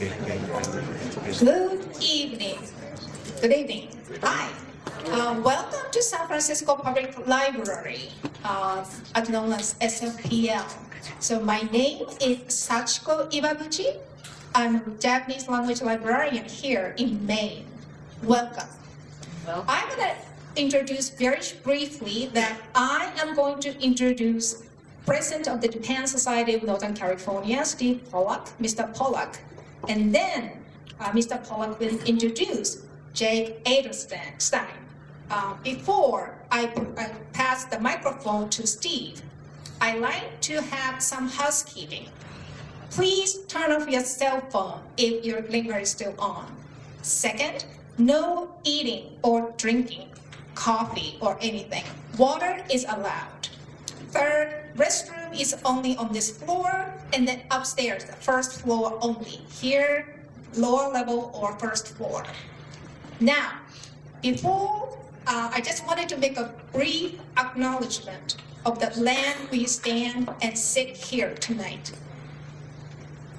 Good evening. Good evening. Hi. Welcome to San Francisco Public Library, known as SFPL. So my name is Sachiko Iwabuchi. I'm a Japanese language librarian here in Maine. Welcome. I'm going to introduce very briefly that I am going to introduce President of the Japan Society of Northern California, Steve Pollack, Mr. Pollack. And then Mr. Pollack will introduce Jake Adelstein. Before I pass the microphone to Steve, I like to have some housekeeping. Please turn off your cell phone if your blinker is still on. Second, no eating or drinking coffee or anything. Water is allowed. Third, restroom is only on this floor, and then upstairs, the first floor only. Here, lower level or first floor. Now, before, I just wanted to make a brief acknowledgement of the land we stand and sit here tonight.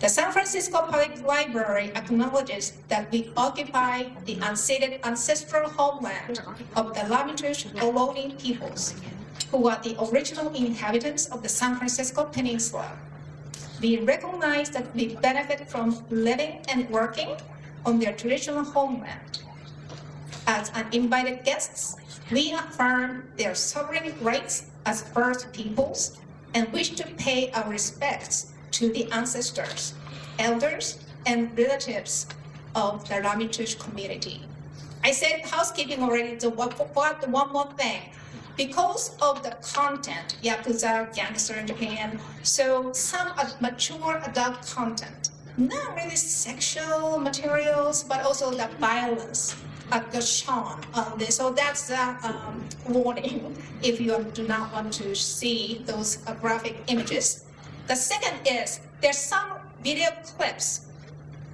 The San Francisco Public Library acknowledges that we occupy the unceded ancestral homeland of the Lamitush Ohlone peoples, who are the original inhabitants of the San Francisco Peninsula. We recognize that we benefit from living and working on their traditional homeland. As uninvited guests, we affirm their sovereign rights as First Peoples and wish to pay our respects to the ancestors, elders, and relatives of the Lamitush community. I said housekeeping already, so one more thing. Because of the content, Yakuza, gangster in Japan, so some mature adult content, not really sexual materials, but also the violence was shown on this. So that's the warning if you do not want to see those graphic images. The second is, there's some video clips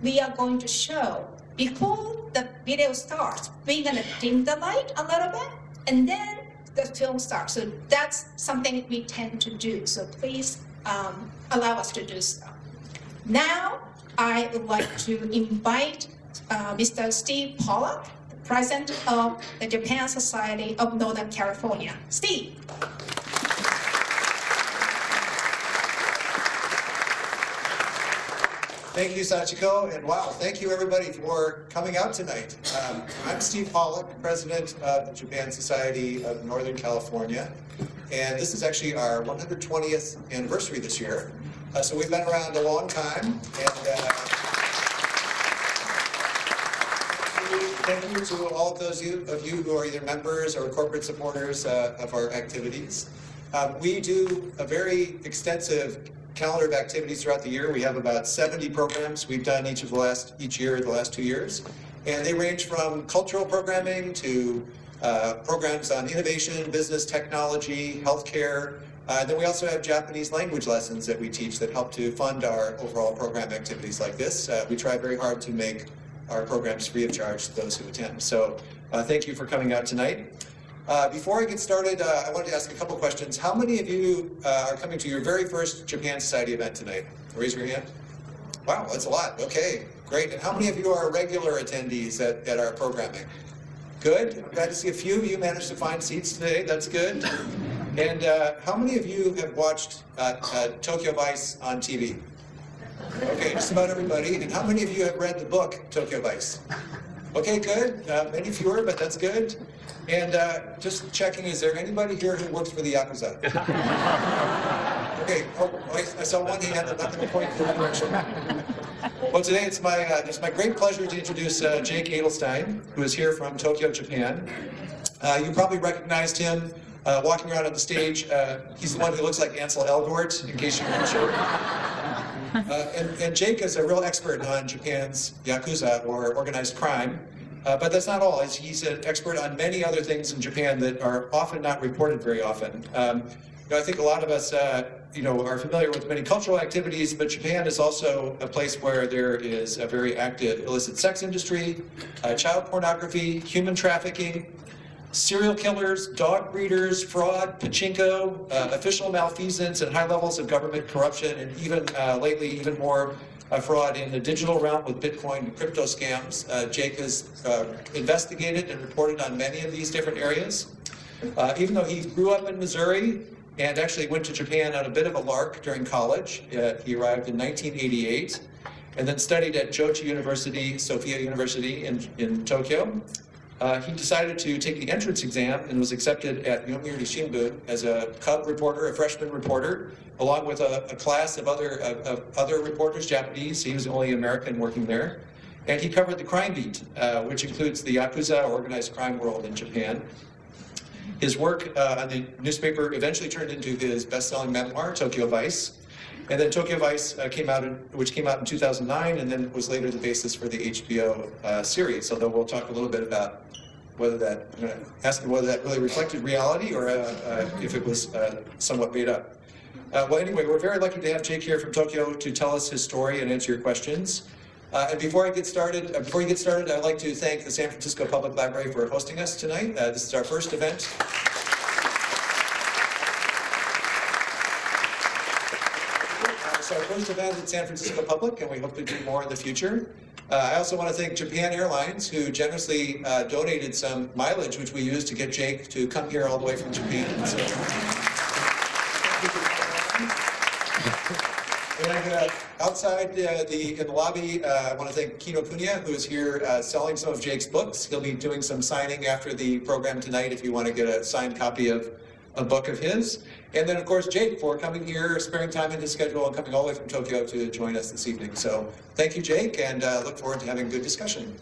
we are going to show. Before the video starts, we're gonna dim the light a little bit, and then the film starts. So that's something we tend to do. So please allow us to do so. Now, I would like to invite Mr. Steve Pollack, the President of the Japan Society of Northern California. Steve. Thank you, Sachiko, and wow, thank you everybody for coming out tonight. I'm Steve Pollack, President of the Japan Society of Northern California, and this is actually our 120th anniversary this year. So we've been around a long time, and thank you to all of those of you who are either members or corporate supporters of our activities. We do a very extensive calendar of activities throughout the year. We have about 70 programs we've done each year the last 2 years. And they range from cultural programming to programs on innovation, business, technology, healthcare. Then we also have Japanese language lessons that we teach that help to fund our overall program activities like this. We try very hard to make our programs free of charge to those who attend. So thank you for coming out tonight. Before I get started, I wanted to ask a couple questions. How many of you are coming to your very first Japan Society event tonight? Raise your hand. Wow, that's a lot. Okay, great. And how many of you are regular attendees at our programming? Good. I'm glad to see a few of you managed to find seats today. That's good. And how many of you have watched Tokyo Vice on TV? Okay, just about everybody. And how many of you have read the book Tokyo Vice? Okay, good. Many fewer, but that's good. And just checking, is there anybody here who works for the Yakuza? Okay, I saw one hand, I'm not going to point in that direction. Well, today it's my great pleasure to introduce Jake Adelstein, who is here from Tokyo, Japan. You probably recognized him walking around on the stage. He's the one who looks like Ansel Elgort, in case you weren't sure. And Jake is a real expert on Japan's Yakuza, or organized crime. But that's not all. He's an expert on many other things in Japan that are often not reported very often. I think a lot of us are familiar with many cultural activities, but Japan is also a place where there is a very active illicit sex industry, child pornography, human trafficking, serial killers, dog breeders, fraud, pachinko, official malfeasance, and high levels of government corruption, and even lately, even more fraud in the digital realm with Bitcoin and crypto scams. Jake has investigated and reported on many of these different areas. Even though he grew up in Missouri and actually went to Japan on a bit of a lark during college, he arrived in 1988 and then studied at Jochi University, Sophia University in Tokyo. He decided to take the entrance exam and was accepted at Yomiuri Shimbun as a cub reporter, a freshman reporter, along with a class of other reporters, Japanese. He was the only American working there. And he covered the crime beat, which includes the Yakuza, organized crime world in Japan. His work on the newspaper eventually turned into his best-selling memoir, Tokyo Vice. And then Tokyo Vice which came out in 2009, and then was later the basis for the HBO series. Although we'll talk a little bit about whether that really reflected reality or if it was somewhat made up. Well, anyway, we're very lucky to have Jake here from Tokyo to tell us his story and answer your questions. And before you get started, I'd like to thank the San Francisco Public Library for hosting us tonight. This is our first event. It's our first event at San Francisco Public, and we hope to do more in the future. I also want to thank Japan Airlines, who generously donated some mileage, which we used to get Jake to come here all the way from Japan. So, and outside in the lobby, I want to thank Kino Punya, who is here selling some of Jake's books. He'll be doing some signing after the program tonight if you want to get a signed copy of a book of his. And then, of course, Jake for coming here, sparing time in his schedule, and coming all the way from Tokyo to join us this evening. So thank you, Jake, and look forward to having a good discussion.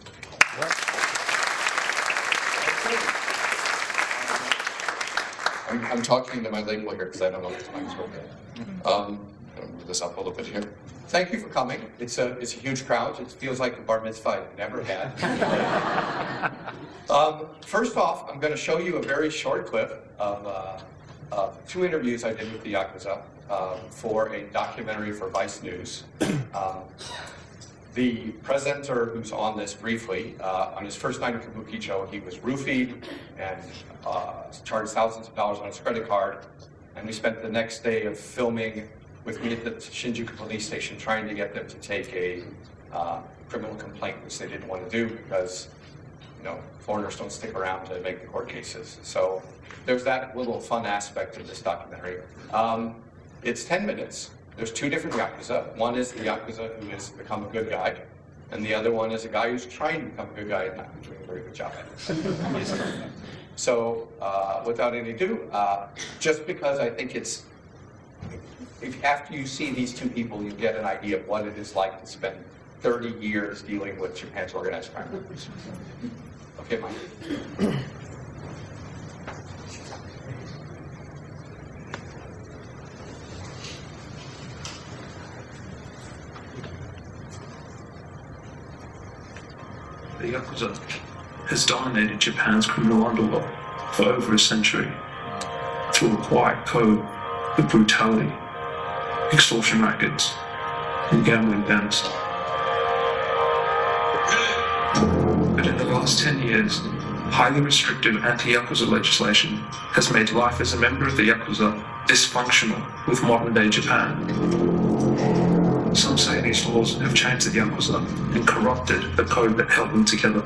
I'm talking to my label here because I don't know if this mic's working. I'll move this up a little bit here. Thank you for coming. It's a huge crowd. It feels like a bar mitzvah I've never had. First off, I'm going to show you a very short clip of 2 interviews I did with the Yakuza for a documentary for Vice News. The presenter who's on this briefly, on his first night at Kabukicho, he was roofied and charged thousands of dollars on his credit card. And we spent the next day of filming with me at the Shinjuku police station trying to get them to take a criminal complaint, which they didn't want to do because, foreigners don't stick around to make the court cases. So there's that little fun aspect of this documentary. It's 10 minutes. There's 2 different Yakuza. One is the Yakuza who has become a good guy, and the other one is a guy who's trying to become a good guy and not doing a very good job at it. So without any ado, just because I think if after you see these 2 people, you get an idea of what it is like to spend 30 years dealing with Japan's organized crime. Okay, Mike. The Yakuza has dominated Japan's criminal underworld for over a century through a quiet code of brutality, extortion rackets, and gambling dens. But in the last 10 years, highly restrictive anti-Yakuza legislation has made life as a member of the Yakuza dysfunctional with modern-day Japan. Some say these laws have changed the Yakuza and corrupted the code that held them together.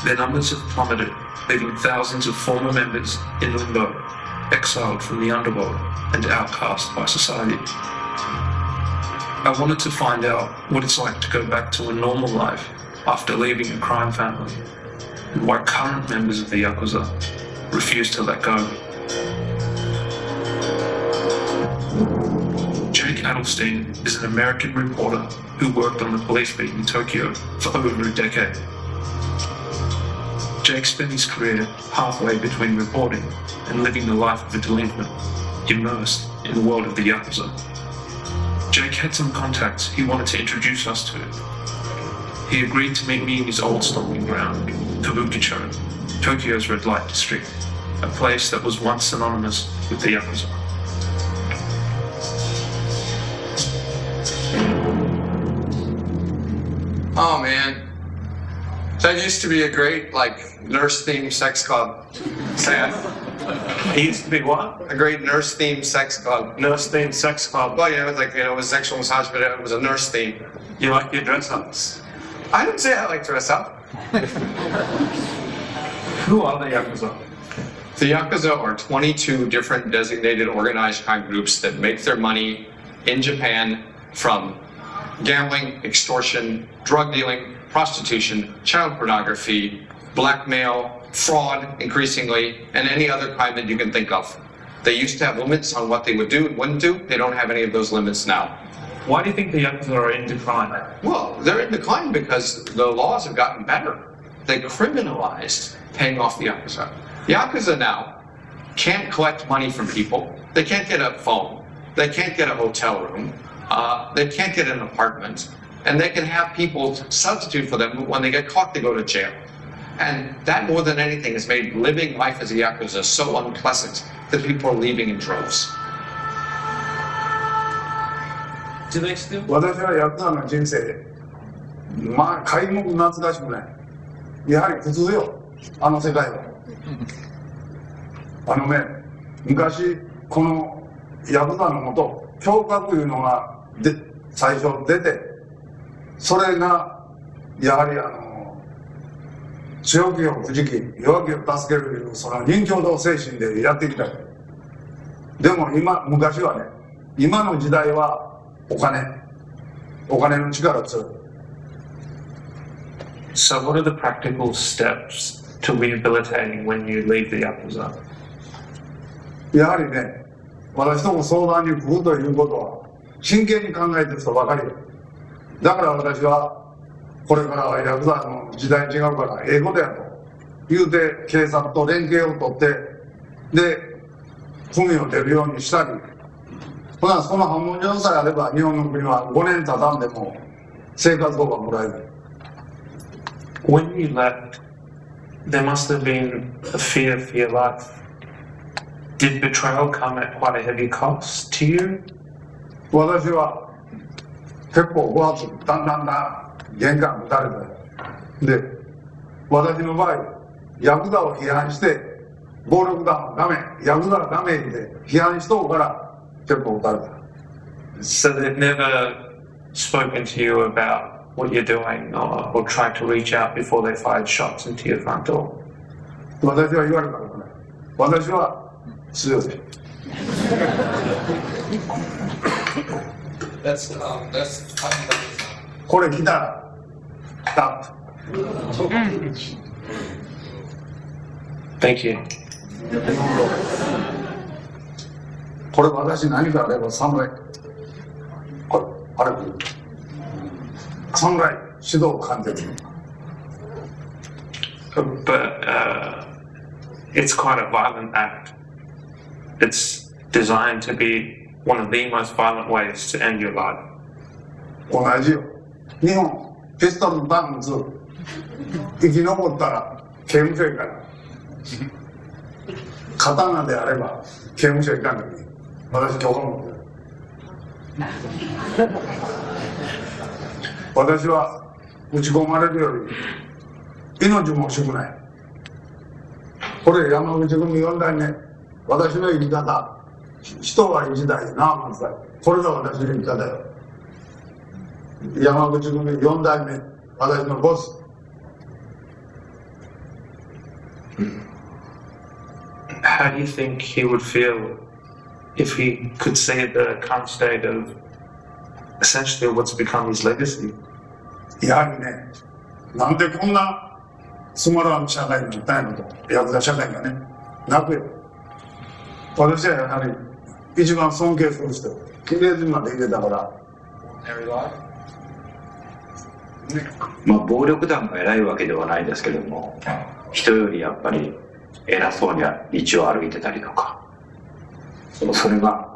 Their numbers have plummeted, leaving thousands of former members in limbo, exiled from the underworld and outcast by society. I wanted to find out what it's like to go back to a normal life after leaving a crime family, and why current members of the Yakuza refuse to let go. Jake Adelstein is an American reporter who worked on the police beat in Tokyo for over a decade. Jake spent his career halfway between reporting and living the life of a delinquent, immersed in the world of the Yakuza. Jake had some contacts he wanted to introduce us to. He agreed to meet me in his old stomping ground, Kabukicho, Tokyo's red light district, a place that was once synonymous with the Yakuza. Oh man, that used to be a great nurse-themed sex club. Sad. He used to be what? A great nurse-themed sex club. Nurse-themed sex club. Well, yeah, it was like, it was sexual massage, but it was a nurse theme. You like your dress-ups? I didn't say I like dress up. Who are the Yakuza? The Yakuza are 22 different designated organized crime groups that make their money in Japan from gambling, extortion, drug dealing, prostitution, child pornography, blackmail, fraud increasingly, and any other crime that you can think of. They used to have limits on what they would do and wouldn't do. They don't have any of those limits now. Why do you think the Yakuza are in decline? Well, they're in decline because the laws have gotten better. They criminalized paying off the Yakuza. Yakuza now can't collect money from people. They can't get a phone. They can't get a hotel room. They can't get an apartment. And they can have people substitute for them. But when they get caught, they go to jail. And that, more than anything, has made living life as a Yakuza so unpleasant that people are leaving in droves. Do they still? 私はヤクザの人生で、まあ皆目懐かしくない。やはり普通よ、あの世界は。あのね、昔このヤクザのもと、侠客いうのが最初出て、それがやはり強気をくじき、弱気を助けるというその人情道精神でやってきた。でも昔はね、今の時代はお金の力強い。So what are the practical steps to rehabilitating when you leave the Yakuza? やはりね、私とも相談に来るということは真剣に考えてる人ばかりよ。だから私はこれからはヤクザの時代違うから英語だよと言うて警察と連携を取ってで組を出るようにしたり、ほなその反問状さえあれば日本の国は5年経たんでも生活保護がもらえる。When you left, there must have been a fear for your life. Did betrayal come at quite a heavy cost to you? 私は結構5発だんだん玄関撃たれて、で私の場合ヤクザを批判して暴力団はダメ、ヤクザはダメで批判しとうから結構撃たれた。 So they've never spoken to you about what you're doing or tried to reach out before they fired shots into your front door? 私は言われたことない。私は強い。これ来たらスタップ。Thank you. これ私何かあれば侍。これあれ侍指導官です。 But it's quite a violent act. It's designed to be one of the most violent ways to end your life. 同じよ。日本ピストル弾撃つ生き残ったら刑務所行かない。刀であれば刑務所行かない。私許可持ってる。私は打ち込まれるより命も惜しくない。これ山口組4代目、私の生き方、人は一代なあ、これが私の生き方よ。山口組4代目、私のボス。How do you think he would feel if he could see the current state of essentially what's become his legacy? やはりね、なんでこんなつまらん社会になったんやろと、ヤクザ社会がね、泣くよ。私はやはり一番尊敬する人、綺麗にまで入れたから。まあ暴力団が偉いわけではないですけれども、人よりやっぱり偉そうに道を歩いてたりとか、それが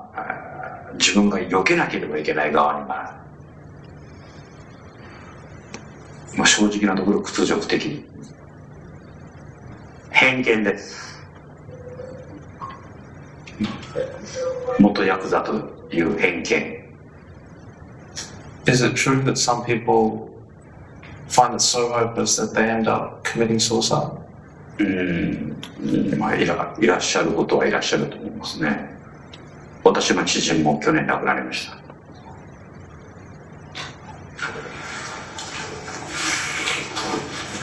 自分が避けなければいけない側になる。まあ、正直なところ屈辱的偏見です。元ヤクザという偏見。 Is it true that some people find it so hopeless that they end up committing suicide? まあ、いらっしゃることはいらっしゃると思いますね。私の知人も去年亡くなりました。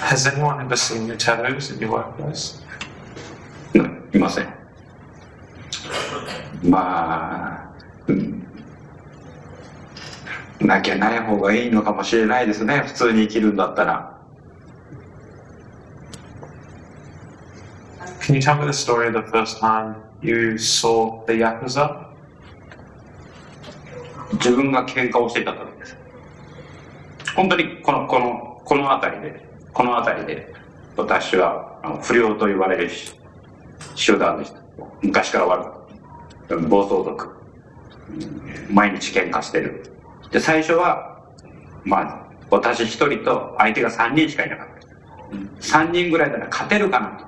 Has anyone ever seen your tattoos in your workplace? いません。まあ、なきゃない方がいいのかもしれないですね。普通に生きるんだったら。Can you tell me the story of the first time you saw the Yakuza? 自分が喧嘩をしていた時です。本当にこの辺りで私は不良と言われる集団でした。昔から悪い暴走族、毎日喧嘩してる。で最初はまあ私一人と相手が3人しかいなかった。3人ぐらいなら勝てるかなと。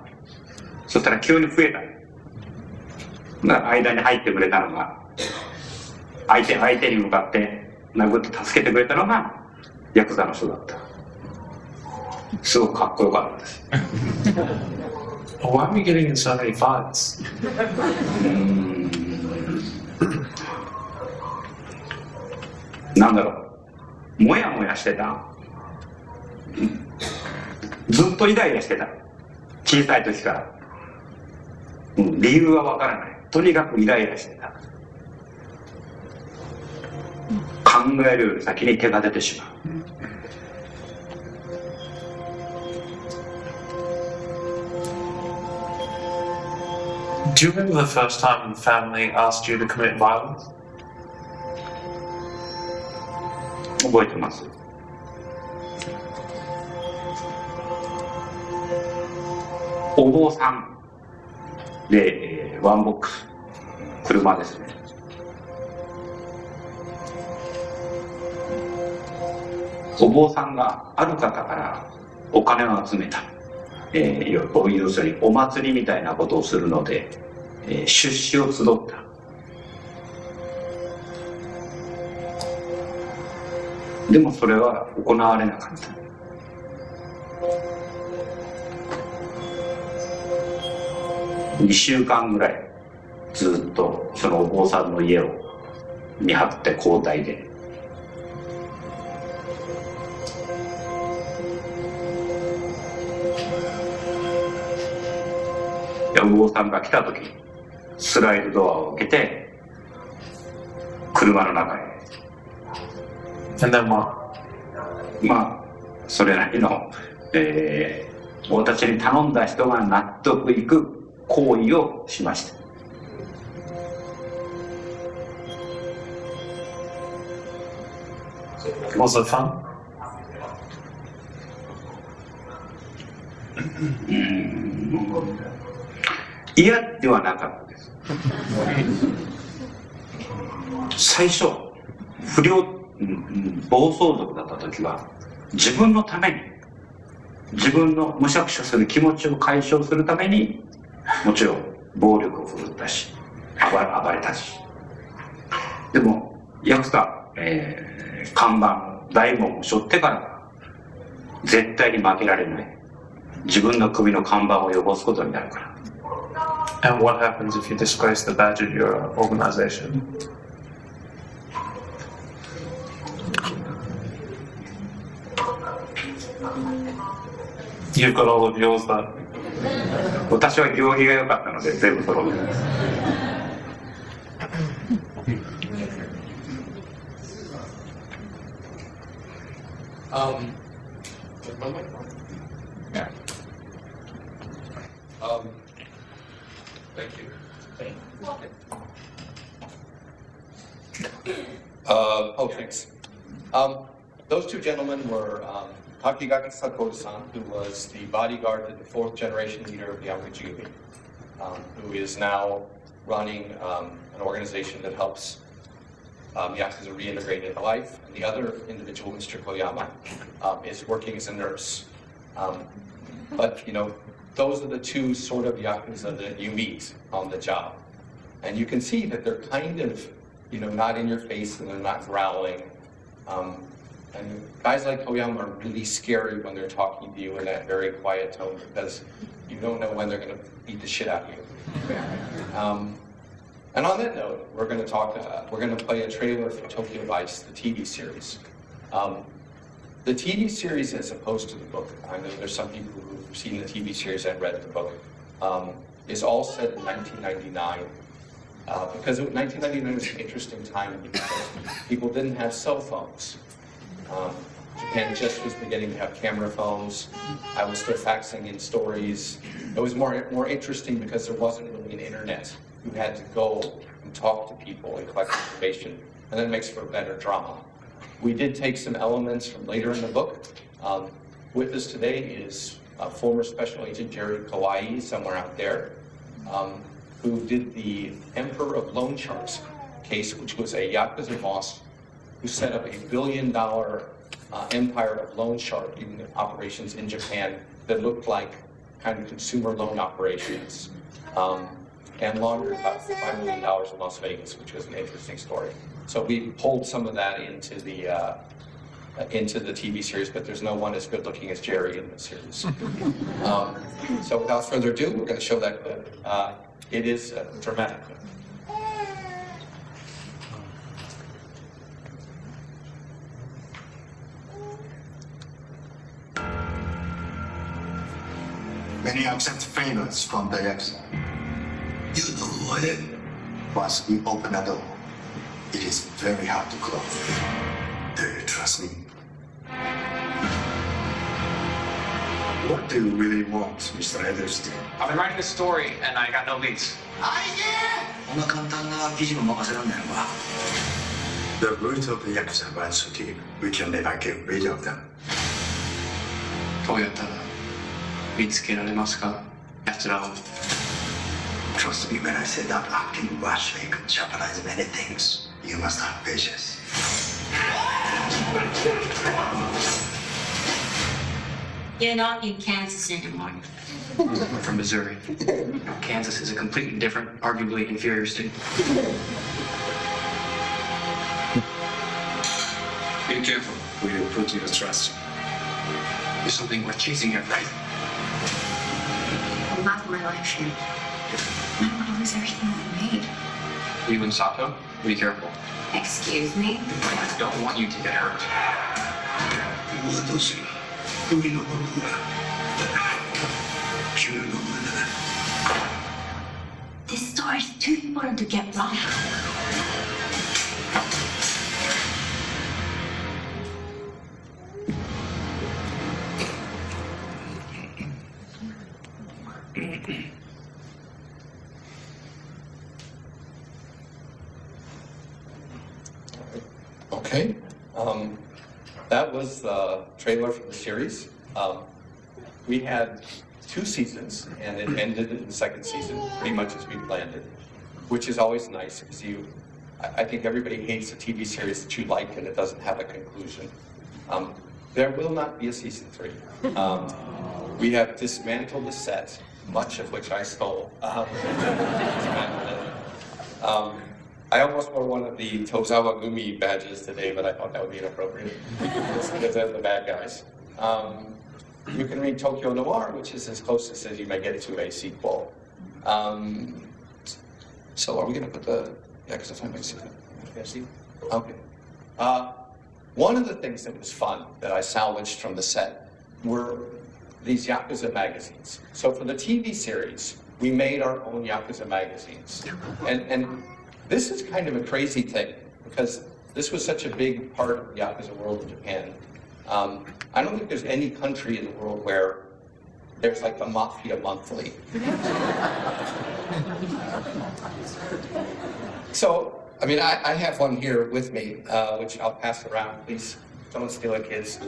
そしたら急に増えた。間に入ってくれたのが相手に向かって殴って助けてくれたのがヤクザの人だった。すごくかっこよかったです。Why are we getting in so many fights? なんだろう、もやもやしてた。ずっとイライラしてた。小さい時から。理由はわからない。とにかくイライラしてた。考えるより先に手が出てしまう。Do you remember the first time the family asked you to commit violence? 覚えてます。お坊さんで、ワンボックス、車ですね。お坊さんがある方からお金を集めた。要するにお祭りみたいなことをするので、出資を集った。でもそれは行われなかった。2週間ぐらいずっとそのお坊さんの家を見張って交代で。お坊さんが来た時スライドドアを開けて車の中へ。まあそれなりの、私に頼んだ人が納得いく行為をしました。Was it fun? 嫌ではなかったです。最初暴走族だった時は自分のために自分のむしゃくしゃする気持ちを解消するためにもちろん暴力を振るったし暴れたし、でもヤクザ、看板大門を背負ってから絶対に負けられない。自分の首の看板を汚すことになるから。And what happens if you disgrace the badge of your organization? You've got all of yours though. 私は行儀が良かったので全部揃ってます。Yeah. Thank you. Thanks. Those two gentlemen were Takigaki Sakoto-san, who was the bodyguard to the fourth generation leader of the Yakuza, who is now running an organization that helps Yakuza reintegrate into life. And the other individual, Mr. Koyama, is working as a nurse. But, you know, those are the two sort of Yakuza that you meet on the job. And you can see that they're kind of, you know, not in your face and they're not growling. And guys like Koyama are really scary when they're talking to you in that very quiet tone because you You don't know when they're going to beat the shit out of you. And on that note, we're going to play a trailer for Tokyo Vice, the TV series. The TV series, as opposed to the book, I know there's some people who've seen the TV series and read the book, is all set in 1999. Because 1999 was an interesting time because people didn't have cell phones. Japan just was beginning to have camera phones. I was still faxing in stories. It was more interesting because there wasn't really an internet. You had to go and talk to people and collect information, and that makes for a better drama. We did take some elements from later in the book. With us today is former Special Agent Jerry Kawai, somewhere out there, who did the Emperor of Loan Sharks case, which was a Yakuza boss who set up $1 billion empire of loan sharking operations in Japan that looked like kind of consumer loan operations, and laundered about $5 million in Las Vegas, which was an interesting story. So we pulled some of that into the TV series, but there's no one as good looking as Jerry in the series. So without further ado, we're going to show that clip. It is a dramatic clip. Many accept favors from the Yakuza. You know who I am. Once we open a door, it is very hard to close. Do you trust me? What do you really want, Mr. Adelstein? I've been writing a story and I got no leads. The root of the Yakuza runs so deep, we can never get rid of them. どうやったら見つけられますか、奴らを。 Trust me when I say that acting rashly can jeopardize many things. You must have patience. You're not in Kansas anymore. I'm from Missouri. Kansas is a completely different, arguably inferior state. Be careful who you put your trust in. There's something worth chasing here, right? I love my life here. I want to lose everything I made. You and Sato, be careful. Excuse me? I don't want you to get hurt. This story is too important to get wrong. Okay, that was the trailer for the series. We had 2 seasons, and it ended in the 2nd season pretty much as we planned it, which is always nice because I think everybody hates a TV series that you like and it doesn't have a conclusion. There will not be a season 3. We have dismantled the set, much of which I stole. I almost wore one of the Tozawa Gumi badges today, but I thought that would be inappropriate because they're the bad guys. You can read Tokyo Noir, which is as close as you may get to a sequel. So are we going to put the Yakuza Flame sequel? Okay. One of the things that was fun that I salvaged from the set were these Yakuza magazines. So for the TV series, we made our own Yakuza magazines. And this is kind of a crazy thing because this was such a big part of the Yakuza world in Japan. I don't think there's any country in the world where there's like a Mafia monthly. So, I mean, I have one here with me, which I'll pass around. Please don't steal it, kids.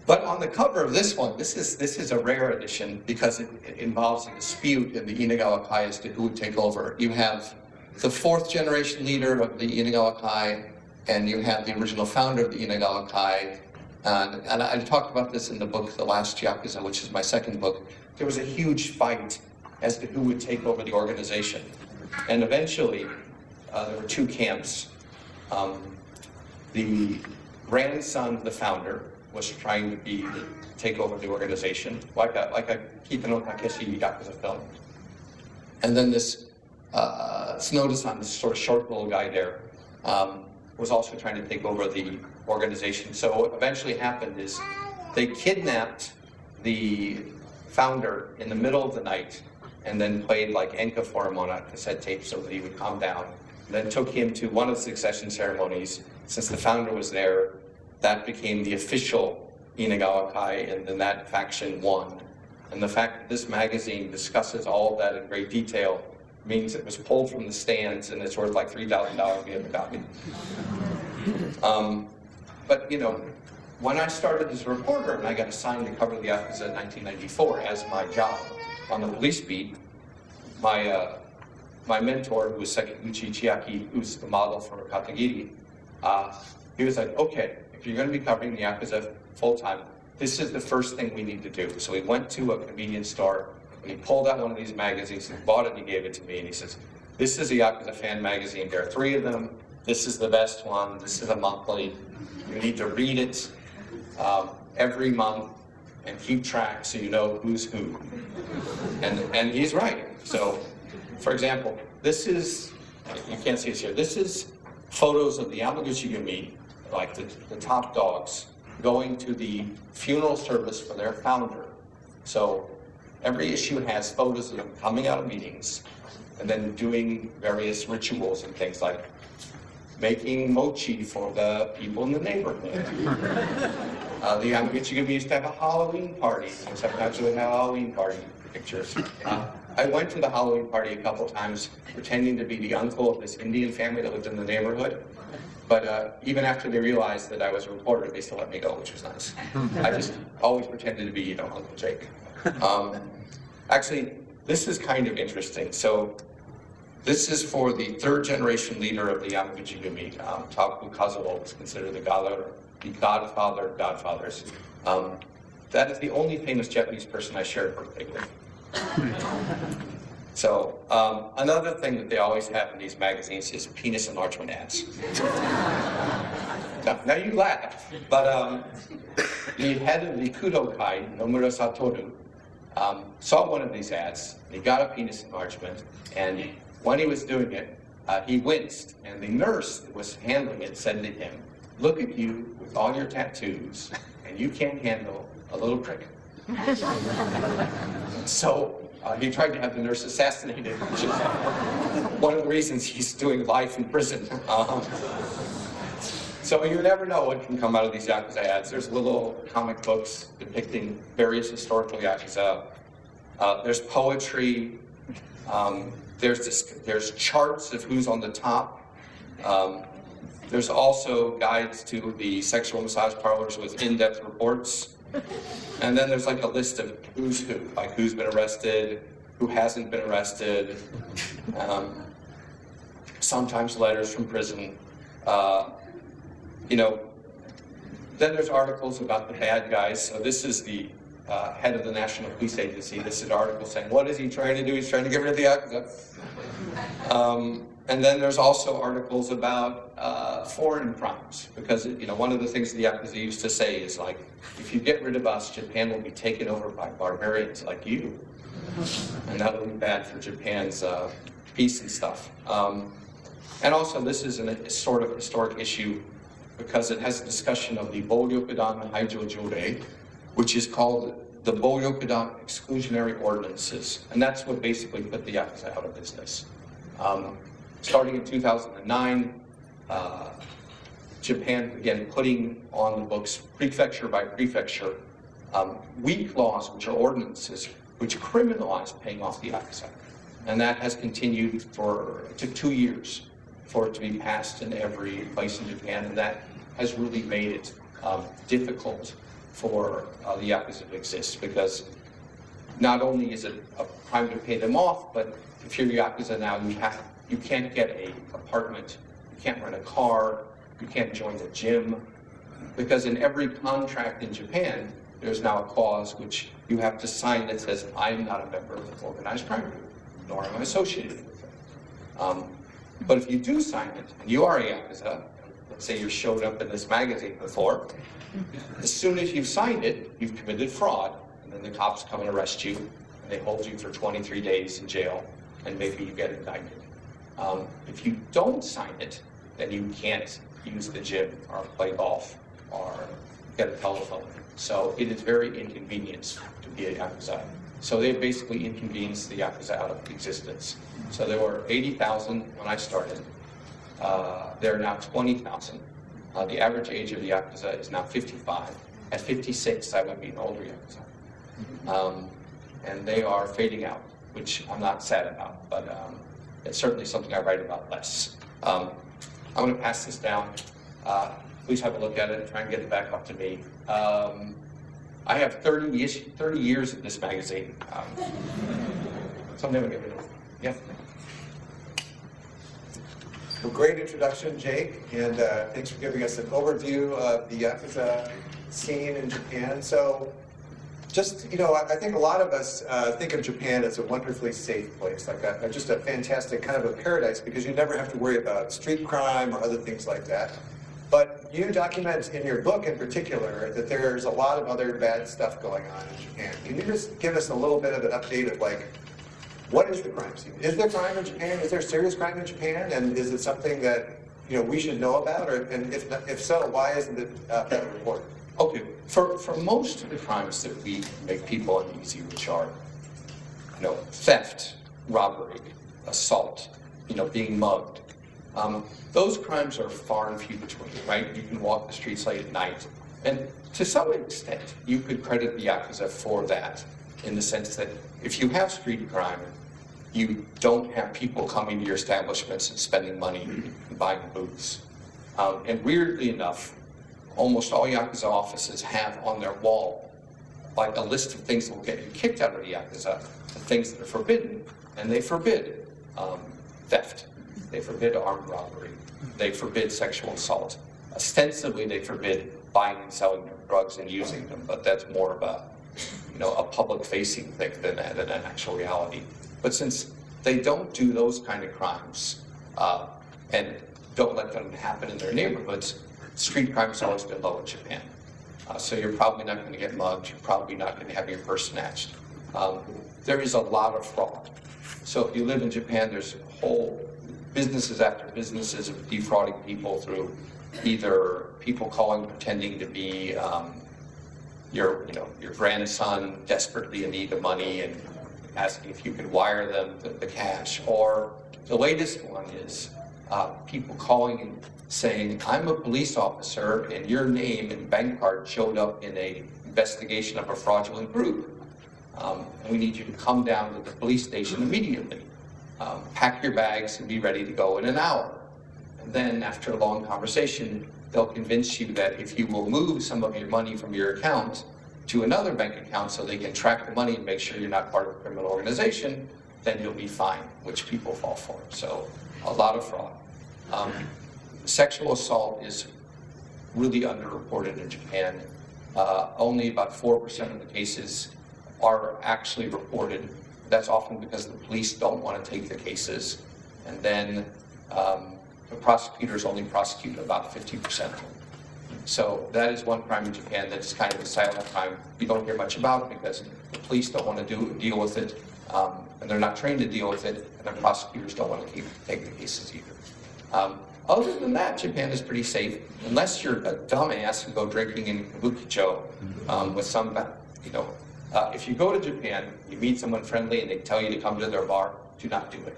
But on the cover of this one, this is a rare edition because it involves a dispute in the Inagawa Kai as to who would take over. You have the 4th generation leader of the Inagawa Kai, and you have the original founder of the Inagawa Kai. And I talked about this in the book, The Last Yakuza, which is my 2nd book. There was a huge fight as to who would take over the organization. And eventually, there were 2 camps. The grandson of the founder was trying to take over the organization, like a Kitano Takeshi Yakuza film. And then this Snowda-san, this sort of short little guy there, was also trying to take over the organization. So what eventually happened is they kidnapped the founder in the middle of the night and then played like enka for him on a cassette tape so that he would calm down. And then took him to one of the succession ceremonies. Since the founder was there, that became the official Inagawa Kai, and then that faction won. And the fact that this magazine discusses all of that in great detail means it was pulled from the stands and it's worth like $3,000 to get a copy. But you know, when I started as a reporter and I got assigned to cover the Yakuza in 1994 as my job on the police beat, my mentor, who was Sekiguchi Chiaki, who's the model for Katagiri, he was like, okay, if you're going to be covering the Yakuza full-time, this is the first thing we need to do. So we went to a convenience store, and he pulled out one of these magazines, and bought it, and he gave it to me, and he says, this is a Yakuza fan magazine. There are 3 of them. This is the best one. This is a monthly. You need to read it every month and keep track so you know who's who. And he's right. So, for example, this is, you can't see this here, this is photos of the Yamaguchi-gumi, like the top dogs, going to the funeral service for their founder. So every issue has photos of them coming out of meetings and then doing various rituals and things like making mochi for the people in the neighborhood. The Yamaguchi-gumi used to have a Halloween party, and sometimes we would have Halloween party pictures. I went to the Halloween party a couple times, pretending to be the uncle of this Indian family that lived in the neighborhood. But even after they realized that I was a reporter, they still let me go, which was nice. I just always pretended to be, you know, Uncle Jake. Actually, this is kind of interesting. So this is for the 3rd generation leader of the Yamaguchi-gumi. Taku Kazuo was considered the godfather of godfathers. That is the only famous Japanese person I shared a birthday with. So another thing that they always have in these magazines is penis enlargement ads. Now you laugh, but the head of the Kudokai, Nomura Satoru, saw one of these ads. He got a penis enlargement, and when he was doing it, he winced, and the nurse that was handling it said to him, "Look at you with all your tattoos, and you can't handle a little prick." So he tried to have the nurse assassinated, which is one of the reasons he's doing life in prison. So you never know what can come out of these Yakuza ads. There's little comic books depicting various historical Yakuza. There's poetry. There's charts of who's on the top. There's also guides to the sexual massage parlors with in-depth reports. And then there's like a list of who's who, like who's been arrested, who hasn't been arrested, sometimes letters from prison. You know, then there's articles about the bad guys. So this is the head of the National Police Agency. This is an article saying, what is he trying to do? He's trying to get rid of the Yakuza. And then there's also articles about foreign crimes, because you know one of the things the Yakuza used to say is like, if you get rid of us, Japan will be taken over by barbarians like you, and that will be bad for Japan's peace and stuff. And also, this is a sort of historic issue because it has a discussion of the Boryokudan Haijo Jorei, which is called the Boryokudan Exclusionary Ordinances, and that's what basically put the Yakuza out of business. Starting in 2009, Japan began putting on the books, prefecture by prefecture, weak laws, which are ordinances, which criminalize paying off the Yakuza. And that has continued it took 2 years for it to be passed in every place in Japan, and that has really made it difficult for the Yakuza to exist, because not only is it a crime to pay them off, but if you're Yakuza now, you can't get an apartment, you can't rent a car, you can't join a gym, because in every contract in Japan, there's now a clause which you have to sign that says, I am not a member of the organized crime group, nor am I associated with it. But if you do sign it, and you are a Yakuza, let's say you showed up in this magazine before, as soon as you've signed it, you've committed fraud, and then the cops come and arrest you, and they hold you for 23 days in jail, and maybe you get indicted. If you don't sign it, then you can't use the gym or play golf or get a telephone. So it is very inconvenient to be a Yakuza. So they basically inconvenienced the Yakuza out of existence. So there were 80,000 when I started. There are now 20,000. The average age of the Yakuza is now 55. At 56, I would be an older Yakuza. And they are fading out, which I'm not sad about, but it's certainly something I write about less. I'm going to pass this down. Please have a look at it, try and get it back up to me. I have 30 years of this magazine. Someday we'll get rid of it. Yeah. Well, great introduction, Jake, and thanks for giving us an overview of the Yakuza scene in Japan. So, just, you know, I think a lot of us think of Japan as a wonderfully safe place, like just a fantastic kind of a paradise, because you never have to worry about street crime or other things like that. But you document in your book in particular that there's a lot of other bad stuff going on in Japan. Can you just give us a little bit of an update of, like, what is the crime scene? Is there crime in Japan? Is there serious crime in Japan? And is it something that, you know, we should know about? Or, and if so, why isn't it better reported? Okay, for most of the crimes that we make people uneasy, which are, you know, theft, robbery, assault, you know, being mugged, those crimes are far and few between, right? You can walk the streets late at night, and to some extent, you could credit the Yakuza for that, in the sense that if you have street crime, you don't have people coming to your establishments and spending money and buying booze. And weirdly enough, almost all Yakuza offices have on their wall like a list of things that will get you kicked out of the Yakuza, the things that are forbidden, and they forbid theft. They forbid armed robbery. They forbid sexual assault. Ostensibly, they forbid buying and selling drugs and using them, but that's more of a, you know, a public-facing thing than an actual reality. But since they don't do those kind of crimes and don't let them happen in their neighborhoods, street crime has always been low in Japan. So you're probably not going to get mugged. You're probably not going to have your purse snatched. There is a lot of fraud. So if you live in Japan, there's whole businesses after businesses of defrauding people through either people calling, pretending to be your grandson desperately in need of money and asking if you could wire them the cash. Or the latest one is people calling and saying, I'm a police officer and your name and bank card showed up in an investigation of a fraudulent group. And we need you to come down to the police station immediately. Pack your bags and be ready to go in an hour. And then after a long conversation, they'll convince you that if you will move some of your money from your account to another bank account so they can track the money and make sure you're not part of a criminal organization, then you'll be fine, which people fall for. So a lot of fraud. Sexual assault is really underreported in Japan. Only about 4% of the cases are actually reported. That's often because the police don't want to take the cases. And then the prosecutors only prosecute about 50% of them. So that is one crime in Japan that's kind of a silent crime. You don't hear much about because the police don't want to deal with it, and they're not trained to deal with it, and the prosecutors don't want to take the cases either. Other than that, Japan is pretty safe, unless you're a dumbass and go drinking in kabukicho with some, you know. If you go to Japan, you meet someone friendly and they tell you to come to their bar, do not do it.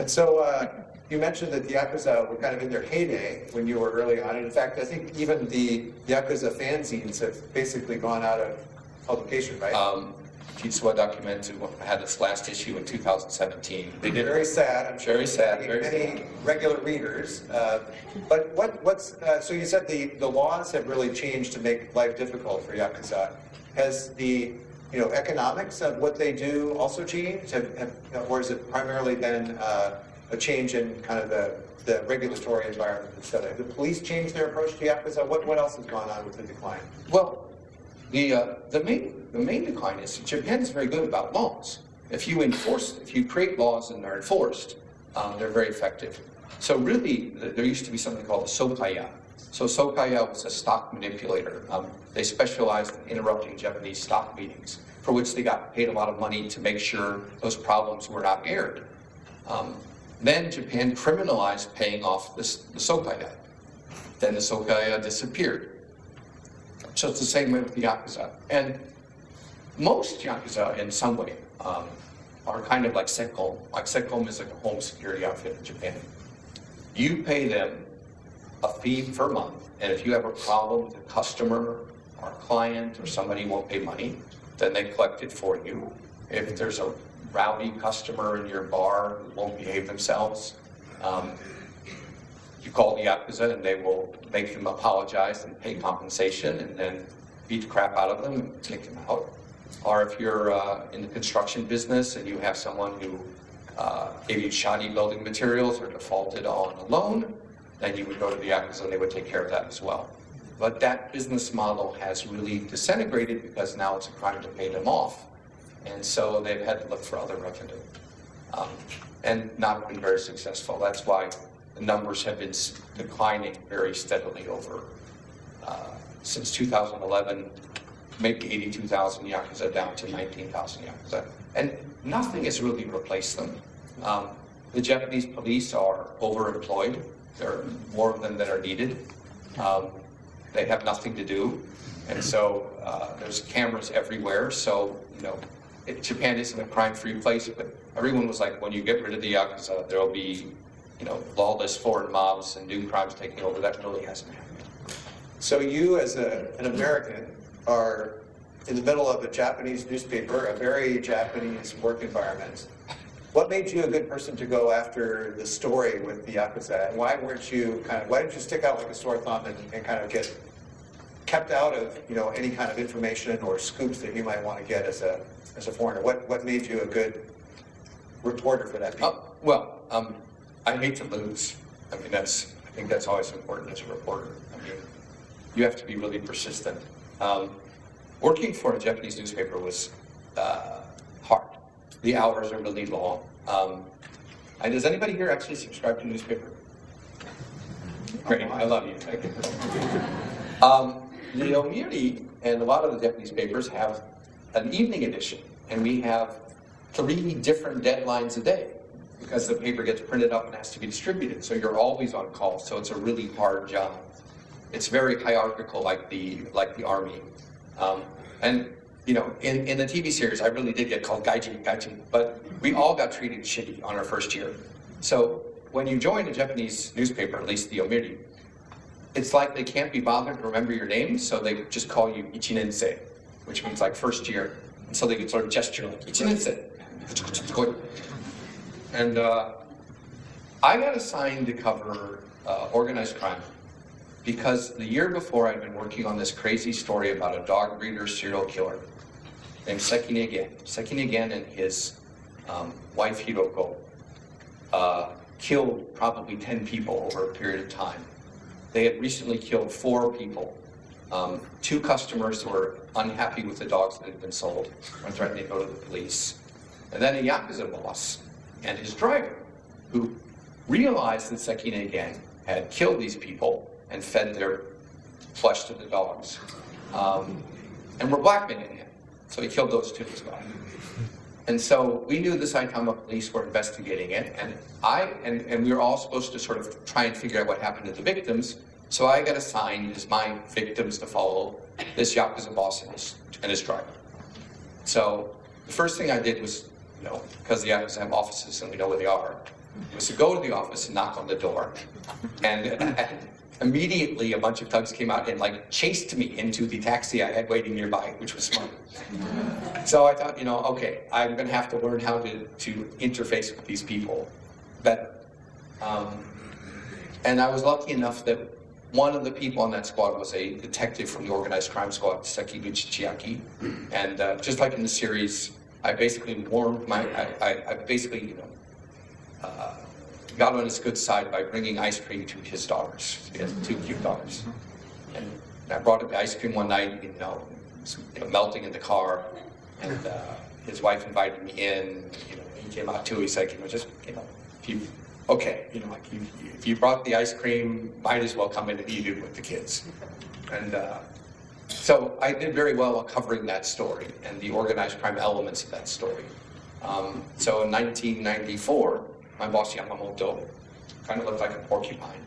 And so you mentioned that the Yakuza were kind of in their heyday when you were early on. And in fact, I think even the Yakuza fanzines have basically gone out of publication, right? Jitsuwa Document had its last issue in 2017. They did. Very sad, I'm sure. Very sad. Many regular readers. But what's so you said the laws have really changed to make life difficult for Yakuza. Has the economics of what they do also changed? Or has it primarily been a change in kind of the regulatory environment instead? Have the police changed their approach to Yakuza? What else has gone on with the decline? Well, the main decline is Japan is very good about laws. If you create laws and they're enforced, they're very effective. So really, there used to be something called a sokaya. So sokaya was a stock manipulator. They specialized in interrupting Japanese stock meetings, for which they got paid a lot of money to make sure those problems were not aired. Then Japan criminalized paying off the sokaya. Then the sokaya disappeared. So it's the same way with the Yakuza. And most Yakuza, in some way, are kind of like Sekom. Like Sekom is like a home security outfit in Japan. You pay them a fee per month, and if you have a problem with a customer or a client or somebody won't pay money, then they collect it for you. If there's a rowdy customer in your bar who won't behave themselves, you call the Yakuza and they will make them apologize and pay compensation and then beat the crap out of them and take them out. Or if you're in the construction business and you have someone who gave you shoddy building materials or defaulted on a loan, then you would go to the Yakuza and they would take care of that as well. But that business model has really disintegrated because now it's a crime to pay them off. And so they've had to look for other revenue and not been very successful. That's why the numbers have been declining very steadily over since 2011, maybe 82,000 Yakuza down to 19,000 Yakuza. And nothing has really replaced them. The Japanese police are overemployed. There are more of them than are needed. They have nothing to do. And so there's cameras everywhere. So, Japan isn't a crime-free place, but everyone was like, when you get rid of the Yakuza, there'll be, lawless foreign mobs and new crimes taking over. That really hasn't happened. So you, as an American, are in the middle of a Japanese newspaper, a very Japanese work environment. What made you a good person to go after the story with the Yakuza? And why didn't you stick out like a sore thumb and kind of get kept out of, any kind of information or scoops that you might want to get as a foreigner? What made you a good reporter for that piece? I hate to lose. I think that's always important as a reporter. You have to be really persistent. Working for a Japanese newspaper was hard. The hours are really long. And does anybody here actually subscribe to a newspaper? Great, I love you. Thank you. The Yomiuri and a lot of the Japanese papers have an evening edition, and we have 3 different deadlines a day because the paper gets printed up and has to be distributed. So you're always on call. So it's a really hard job. It's very hierarchical, like the army. In the TV series, I really did get called gaijin, but we all got treated shitty on our first year. So when you join a Japanese newspaper, at least the Yomiuri, it's like they can't be bothered to remember your name, so they just call you ichinensei, which means like first year. And so they can sort of gesture like ichinensei. And I got assigned to cover organized crime because the year before I'd been working on this crazy story about a dog breeder serial killer named Sekine Gen. Sekine Gen and his wife Hiroko killed probably 10 people over a period of time. They had recently killed 4 people. 2 customers who were unhappy with the dogs that had been sold and threatened to go to the police. And then a Yakuza boss and his driver, who realized that Sekine Gen had killed these people and fed their flesh to the dogs, and were blackmailing him. So he killed those 2 as well. And so we knew the Saitama police were investigating it, and we were all supposed to sort of try and figure out what happened to the victims. So I got assigned as my victims to follow this Yakuza boss and his driver. So the first thing I did was, because the Yakuza have offices and we know where they are, was to go to the office and knock on the door. And immediately a bunch of thugs came out and chased me into the taxi I had waiting nearby, which was smart. So I thought, okay, I'm going to have to learn how to interface with these people better. And I was lucky enough that one of the people on that squad was a detective from the organized crime squad, Sekiguchi Chiaki. And just like in the series, I basically got on his good side by bringing ice cream to his daughters. He has 2 cute daughters. And I brought him the ice cream one night, melting in the car. And his wife invited me in. He came out too. He's like, just, if you okay, you know, like if you brought the ice cream, might as well come in and eat it with the kids. And so I did very well on covering that story and the organized crime elements of that story. So in 1994, my boss Yamamoto kind of looked like a porcupine.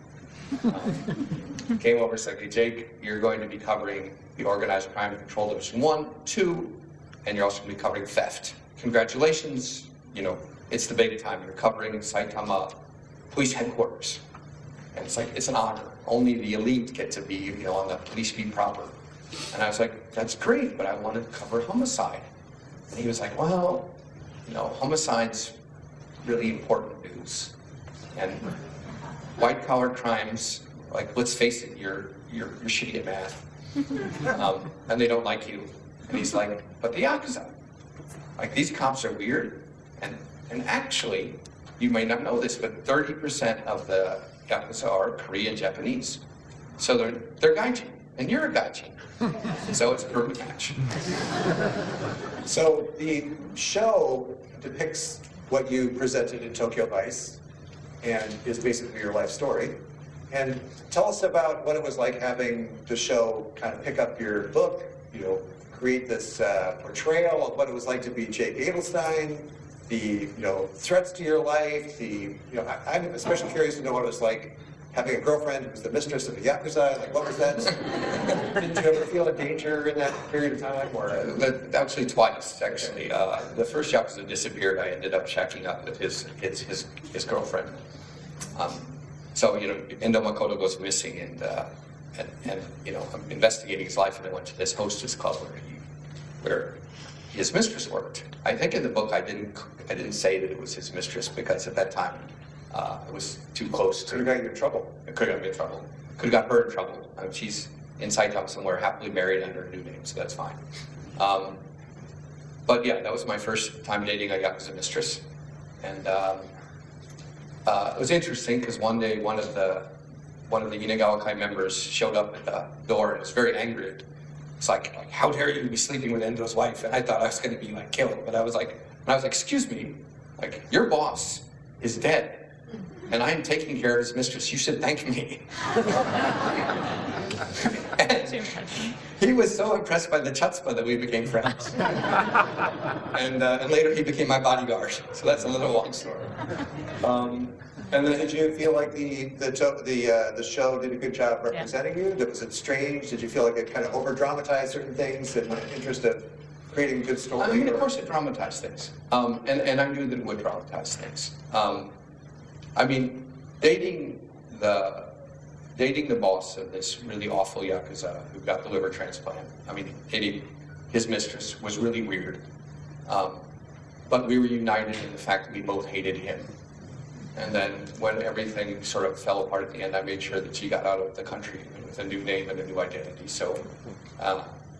Came over and said, "Hey Jake, you're going to be covering the organized crime control division 1, 2, and you're also going to be covering theft. Congratulations, you know, it's the big time. You're covering Saitama Police Headquarters." And it's like, it's an honor. Only the elite get to be, you know, on the police beat proper. And I was like, that's great, but I want to cover homicide. And he was like, well, you know, homicide's really important news. And white-collar crimes, like, let's face it, you're shitty at math. And they don't like you. And he's like, but the Yakuza, like, these cops are weird. And actually, you may not know this, but 30% of the Yakuza are Korean Japanese. So they're gaijin, and you're a gaijin. So it's a perfect match. So the show depicts what you presented in Tokyo Vice and is basically your life story. And tell us about what it was like having the show kind of pick up your book, you know, create this portrayal of what it was like to be Jake Adelstein, the, you know, threats to your life, the, you know, I'm especially curious to know what it was like having a girlfriend who was the mistress of the Yakuza. Like, what was that? Did you ever feel a danger in that period of time? Or actually twice, actually. The first Yakuza disappeared. I ended up shacking up with his girlfriend. So, you know, Endo Makoto goes missing, and you know, I'm investigating his life, and I went to this hostess club where his mistress worked. I think in the book I didn't say that it was his mistress because at that time it was too close to. Could have got you in trouble. It could have got me in trouble. Could have got her in trouble. She's in Saitama somewhere, happily married under a new name, so that's fine. But yeah, that was my first time dating a Yakuza mistress, and it was interesting because one day one of the Inagawa Kai members showed up at the door and was very angry. It's like, how dare you be sleeping with Endo's wife? And I thought I was going to be like killed, but I was like, excuse me, like, your boss is dead, and I'm taking care of his mistress. You should thank me. And he was so impressed by the chutzpah that we became friends. And later he became my bodyguard. So that's a little long story. And then did you feel like the show did a good job representing you? Was it strange? Did you feel like it kind of over-dramatized certain things in the interest of creating a good story? I mean, of course it dramatized things. And I knew that it would dramatize things. I mean, dating the boss of this really awful Yakuza who got the liver transplant, I mean, dating his mistress was really weird. But we were united in the fact that we both hated him. And then when everything sort of fell apart at the end, I made sure that she got out of the country with a new name and a new identity. So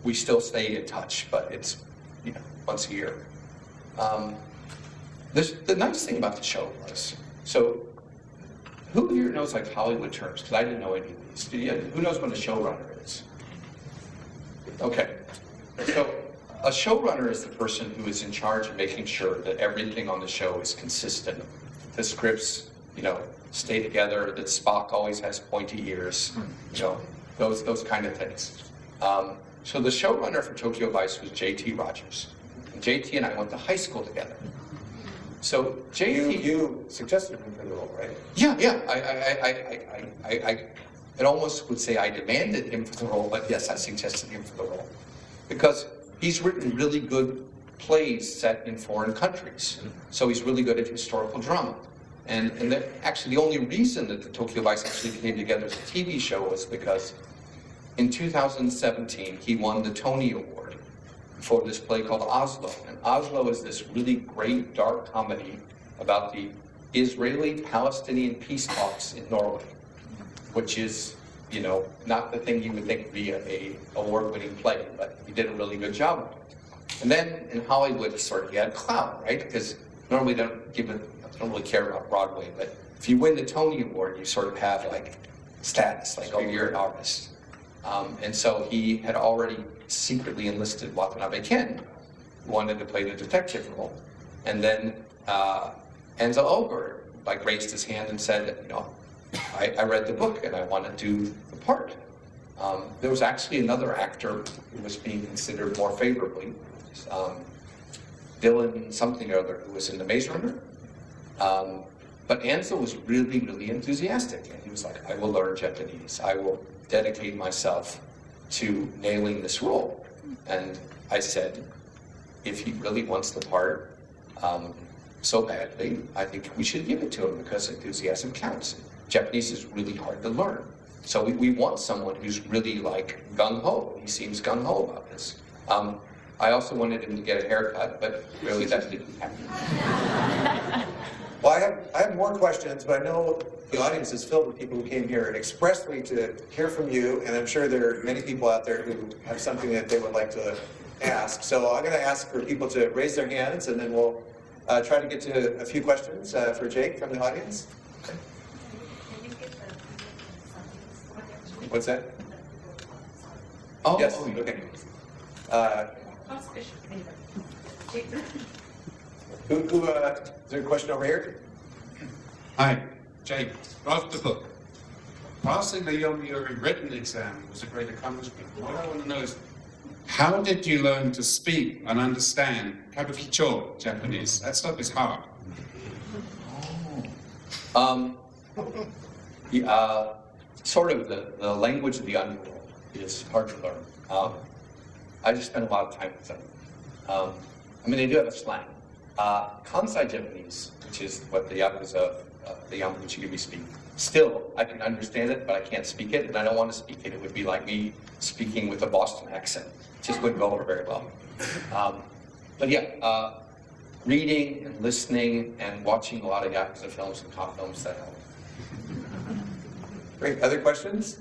we still stay in touch, but it's, you know, once a year. The nice thing about the show was, so who here knows like Hollywood terms? Because I didn't know any of these. Who knows what a showrunner is? Okay. So a showrunner is the person who is in charge of making sure that everything on the show is consistent. The scripts, you know, stay together, that Spock always has pointy ears, you know, those kind of things. So the showrunner for Tokyo Vice was J.T. Rogers. And J.T. and I went to high school together. So J.T. You suggested him for the role, right? Yeah. I almost would say I demanded him for the role, but yes, I suggested him for the role. Because he's written really good plays set in foreign countries. So he's really good at historical drama. And that actually the only reason that the Tokyo Vice actually came together as a TV show was because in 2017 he won the Tony Award for this play called Oslo. And Oslo is this really great dark comedy about the Israeli-Palestinian peace talks in Norway, which is, you know, not the thing you would think would be a award-winning play, but he did a really good job of it. And then in Hollywood, he had clout, right? Because normally they don't really care about Broadway, but if you win the Tony Award, you sort of have like status, like, oh, you're an artist. And so he had already secretly enlisted Watanabe Ken, who wanted to play the detective role. And then Ansel Elgort like raised his hand and said, you know, I read the book and I want to do the part. There was actually another actor who was being considered more favorably, Dylan something or other, who was in The Maze Runner. But Ansel was really, really enthusiastic, and he was like, I will learn Japanese. I will dedicate myself to nailing this role. And I said, if he really wants the part so badly, I think we should give it to him because enthusiasm counts. Japanese is really hard to learn. So we want someone who's really like gung-ho. He seems gung-ho about this. I also wanted him to get a haircut, but really that didn't happen. Well, I have more questions, but I know the audience is filled with people who came here expressly to hear from you, and I'm sure there are many people out there who have something that they would like to ask. So I'm going to ask for people to raise their hands, and then we'll try to get to a few questions for Jake from the audience. Okay. What's that? Oh, yes. Oh, okay. Is there a question over here? Hi, Jake. Off the book. Passing the Yomiuri written exam was a great accomplishment. What I want to know is, how did you learn to speak and understand kabukicho Japanese? That stuff is hard. Sort of the language of the underworld is hard to learn. I just spent a lot of time with them. I mean, they do have a slang. Kansai Japanese, which is what the Yakuza, the Yamaguchi speak. Still, I can understand it, but I can't speak it, and I don't want to speak it. It would be like me speaking with a Boston accent. It just wouldn't go over very well. But yeah, reading and listening and watching a lot of Yakuza films and cop films that help. Great. Other questions?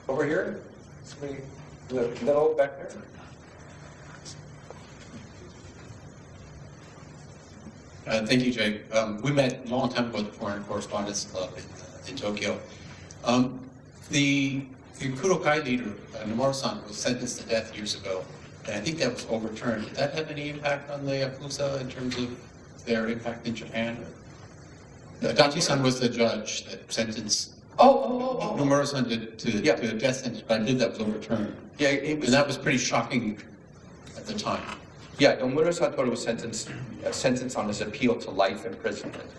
Over here? Somebody in the middle back there? Thank you, Jake. We met a long time ago at the Foreign Correspondents Club in Tokyo. The Kurokai leader, Nomura-san, was sentenced to death years ago, and I think that was overturned. Did that have any impact on the Yakuza in terms of their impact in Japan? Dachi-san was the judge that sentenced Nomura-san to a death sentence, but I believe that was overturned. Yeah, it was, and that was pretty shocking at the time. Yeah, Nomura-san was sentenced on his appeal to life imprisonment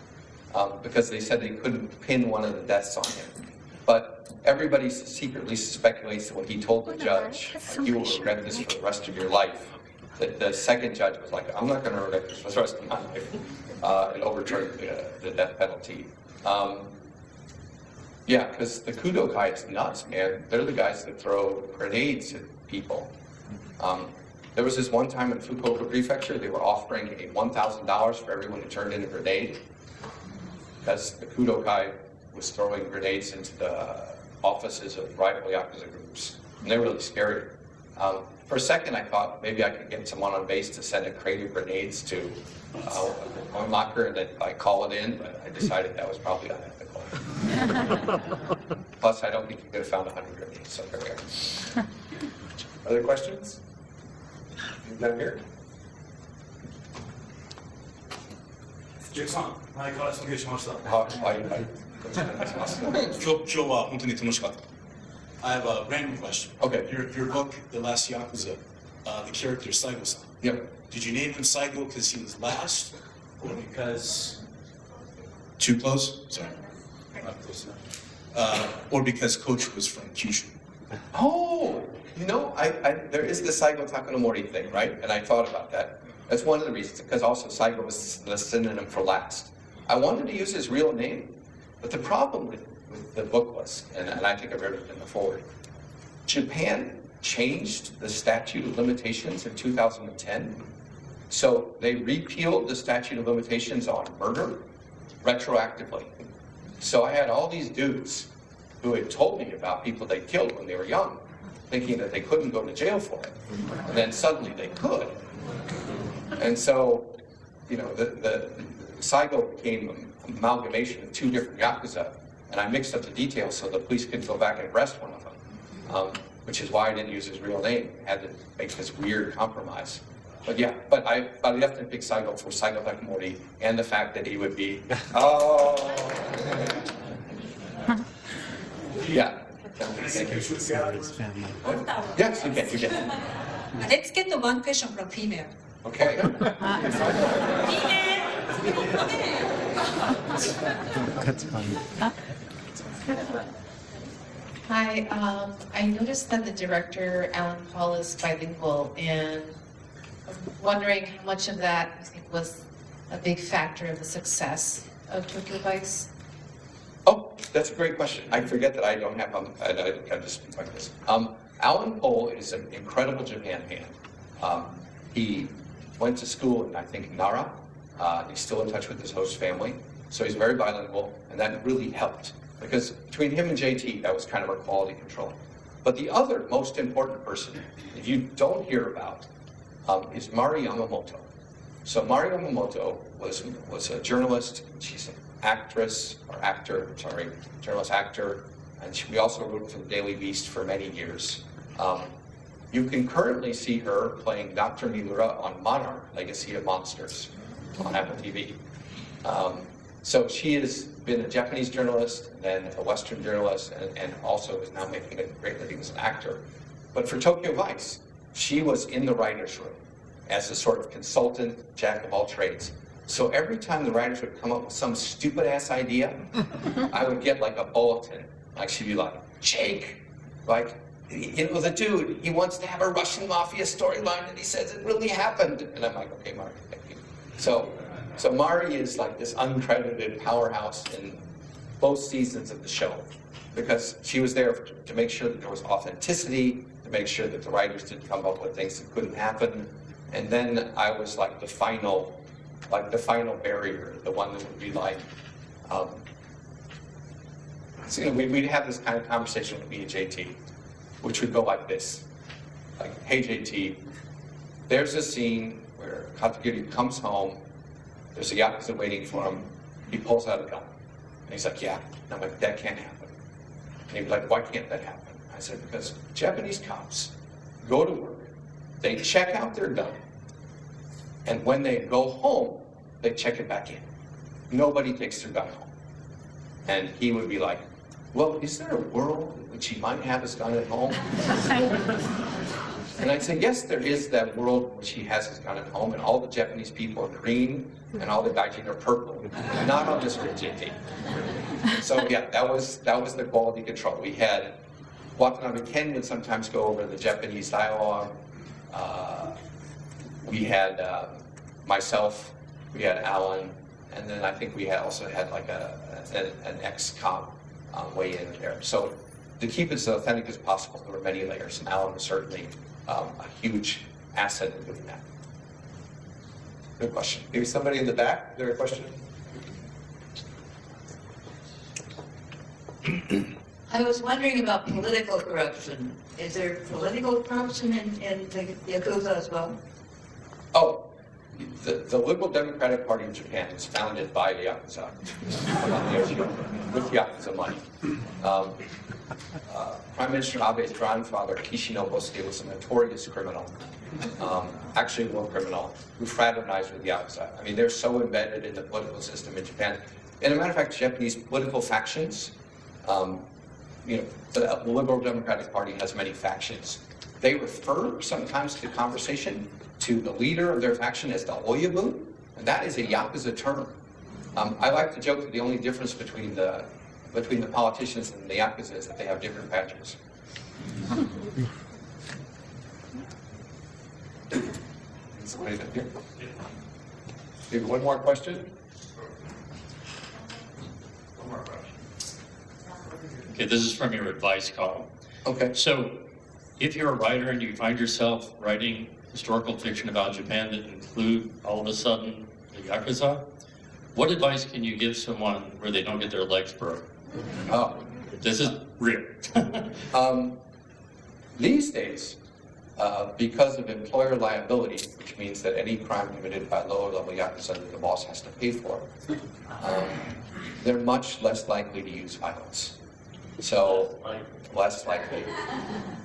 because they said they couldn't pin one of the deaths on him. But everybody secretly speculates that when he told the judge, like, you will regret this for the rest of your life, that the second judge was like, I'm not going to regret this for the rest of my life, and overturned the death penalty. Yeah, because the Kudokai is nuts, man. They're the guys that throw grenades at people. There was this one time in Fukuoka Prefecture, they were offering a $1,000 for everyone who turned in a grenade, because the Kudokai was throwing grenades into the offices of rival Yakuza groups, and they're really scary. For a second, I thought maybe I could get someone on base to send a crate of grenades to one locker and then call it in, but I decided that was probably unethical. Plus, I don't think you could have found 100 grenades, so there we are. Other questions? Down here. ジェイクさん、前から失礼しました。はい。今日は本当に楽しかった。I have a random question. Okay. Your book, The Last Yakuza, the character Saigo-san. Yep. Did you name him Saigo because he was last, or because Too close? Sorry, not close enough. Or because Coach was from Kyushu? Oh, you know, there is the Saigo Takanamori thing, right? And I thought about that. That's one of the reasons, because also Saigo was the synonym for last. I wanted to use his real name, but the problem with the book was, and I think I've written it in the forward, Japan changed the statute of limitations in 2010. So they repealed the statute of limitations on murder retroactively. So I had all these dudes who had told me about people they killed when they were young, thinking that they couldn't go to jail for it. And then suddenly they could. And so, you know, the Saigo became an amalgamation of two different Yakuza, and I mixed up the details so the police could go back and arrest one of them, which is why I didn't use his real name. I had to make this weird compromise. But yeah, but I left in big Saigo for Saigo Takamori and the fact that he would be, oh. Yeah. Thank you. Yes, you can. Let's get the one question from female. Okay. Hi, I noticed that the director, Alan Paul, is bilingual, and I'm wondering how much of that you think was a big factor in the success of Tokyo Vice? Oh, that's a great question. I forget that I don't have, I just speak like this. Alan Pohl is an incredible Japan hand. He went to school in, I think, Nara. He's still in touch with his host family. So he's very bilingual, and that really helped. Because between him and JT, that was kind of our quality control. But the other most important person that you don't hear about is Mari Yamamoto. So Mari Yamamoto was a journalist. She's an actress, or actor, sorry, journalist, actor. And we also wrote for the Daily Beast for many years. You can currently see her playing Dr. Miura on Monarch, Legacy of Monsters, on Apple TV. So she has been a Japanese journalist, and then a Western journalist, and also is now making a great living as an actor. But for Tokyo Vice, she was in the writer's room as a sort of consultant, jack of all trades. So every time the writers would come up with some stupid-ass idea, I would get like a bulletin. Like she'd be like, Jake, like, you know, the dude, he wants to have a Russian mafia storyline, and he says it really happened. And I'm like, okay, Mari, thank you. So Mari is like this uncredited powerhouse in both seasons of the show, because she was there to make sure that there was authenticity, to make sure that the writers didn't come up with things that couldn't happen. And then I was like the final barrier, the one that would be like, so, you know, we'd have this kind of conversation with me and JT, which would go like this. Like, hey JT, there's a scene where Katagiri comes home, there's a Yakuza waiting for him, he pulls out a gun. And he's like, yeah. And I'm like, that can't happen. And he'd be like, why can't that happen? I said, because Japanese cops go to work, they check out their gun, and when they go home, they check it back in. Nobody takes their gun home. And he would be like, well, is there a world in which he might have his gun at home? And I'd say, yes, there is that world in which he has his gun at home, and all the Japanese people are green, and all the gaijin are purple. Not on this JT. So yeah, that was the quality control. We had Watanabe Ken would sometimes go over the Japanese dialogue. We had myself, we had Alan, and then I think we also had like an ex-cop weigh in there. So to keep it as authentic as possible, there were many layers, and Alan was certainly a huge asset in doing that. Good question. Maybe somebody in the back, is there a question? I was wondering about political corruption. Is there political corruption in the Yakuza as well? Oh, the Liberal Democratic Party of Japan was founded by the Yakuza, with Yakuza money. Prime Minister Abe's grandfather, Kishino Bosuke, was a notorious criminal, actually a war criminal, who fraternized with Yakuza. I mean, they're so embedded in the political system in Japan. And as a matter of fact, Japanese political factions, you know, the Liberal Democratic Party has many factions. They refer sometimes to conversation to the leader of their faction as the Oyabu, and that is a Yakuza term. I like to joke that the only difference between the politicians and the Yakuza is that they have different badges. Somebody up here? Maybe one more question? One more question. Okay, this is from your advice column. Okay. So, if you're a writer and you find yourself writing historical fiction about Japan that include all of a sudden the Yakuza, what advice can you give someone where they don't get their legs broken? Oh. This is real. These days, because of employer liability, which means that any crime committed by lower-level Yakuza that the boss has to pay for, they're much less likely to use violence. So, less likely.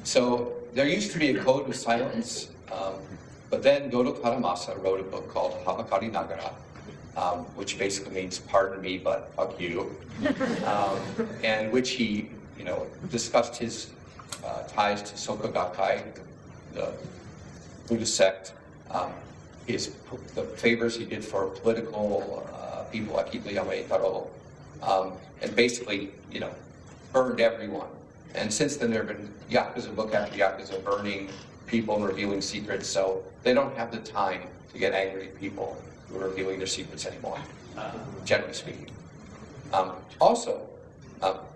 So, there used to be a code of silence. But then Goto Karamasa wrote a book called Habakari Nagara, which basically means pardon me, but fuck you, and which he, discussed his ties to Soka Gakkai, the Buddhist sect, the favors he did for political people like Ikeyama Itaro, and basically, burned everyone. And since then, there have been Yakuza book after Yakuza burning people and revealing secrets, so they don't have the time to get angry at people who are revealing their secrets anymore, generally speaking. Also,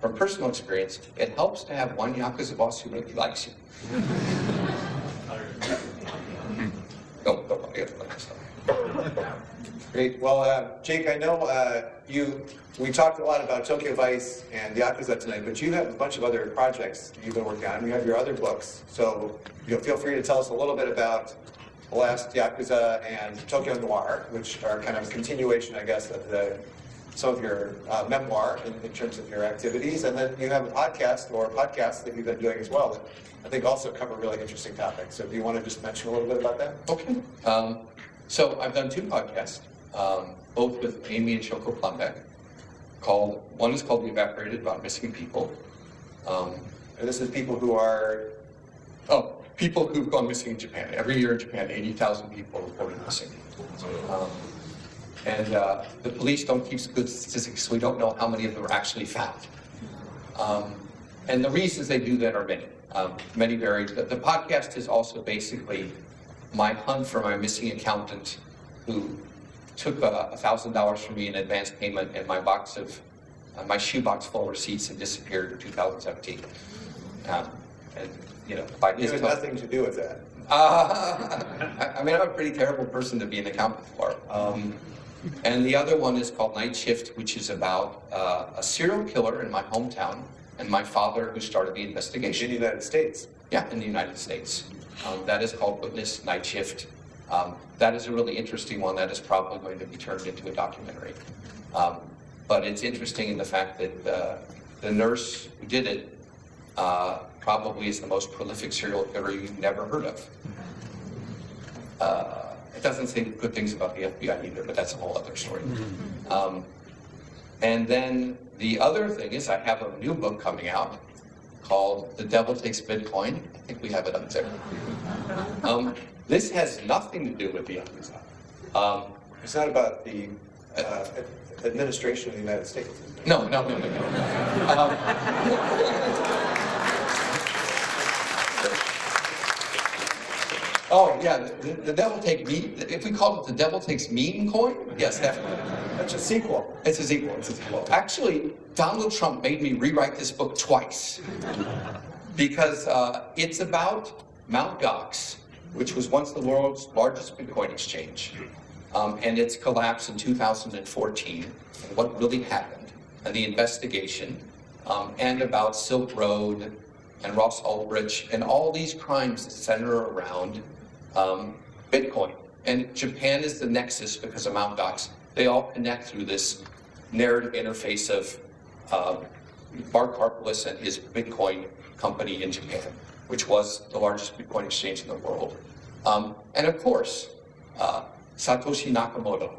from personal experience, it helps to have one Yakuza boss who really likes you. Don't forget to like this stuff. Great. Well, Jake, I know we talked a lot about Tokyo Vice and Yakuza tonight, but you have a bunch of other projects you've been working on. You have your other books. So feel free to tell us a little bit about Last Yakuza and Tokyo Noir, which are kind of a continuation, I guess, of some of your memoir in terms of your activities. And then you have a podcast or podcasts that you've been doing as well that I think also cover really interesting topics. So do you want to just mention a little bit about that? Okay. So I've done two podcasts, both with Amy and Shoko Plumbeck. One is called Evaporated, about missing people. And this is people who are... people who've gone missing in Japan. Every year in Japan, 80,000 people reported missing. And the police don't keep good statistics, so we don't know how many of them are actually found. And the reasons they do that are many. Many varied. The podcast is also basically my hunt for my missing accountant who took $1,000 from me in advance payment and my shoebox full of receipts and disappeared in 2017. By his you had nothing to do with that. I'm a pretty terrible person to be an accountant for. And the other one is called Night Shift, which is about a serial killer in my hometown and my father who started the investigation. In the United States? Yeah, in the United States. That is called Witness Night Shift. That is a really interesting one that is probably going to be turned into a documentary. But it's interesting in the fact that the nurse who did it probably is the most prolific serial killer you've never heard of. It doesn't say good things about the FBI either, but that's a whole other story. And then the other thing is I have a new book coming out called The Devil Takes Bitcoin. I think we have it up there. This has nothing to do with the Yakuza. It's not about the administration of the United States. No. Oh, yeah, the Devil Take Mean, if we call it The Devil Takes Mean Coin, yes, definitely. That's a sequel. It's a sequel. Actually, Donald Trump made me rewrite this book twice because it's about Mt. Gox, which was once the world's largest Bitcoin exchange, and its collapse in 2014, and what really happened, and the investigation, and about Silk Road and Ross Ulbricht, and all these crimes that center around Bitcoin. And Japan is the nexus because of Mt. Gox. They all connect through this narrative interface of Mark Karpelis and his Bitcoin company in Japan, which was the largest Bitcoin exchange in the world. And of course, Satoshi Nakamoto,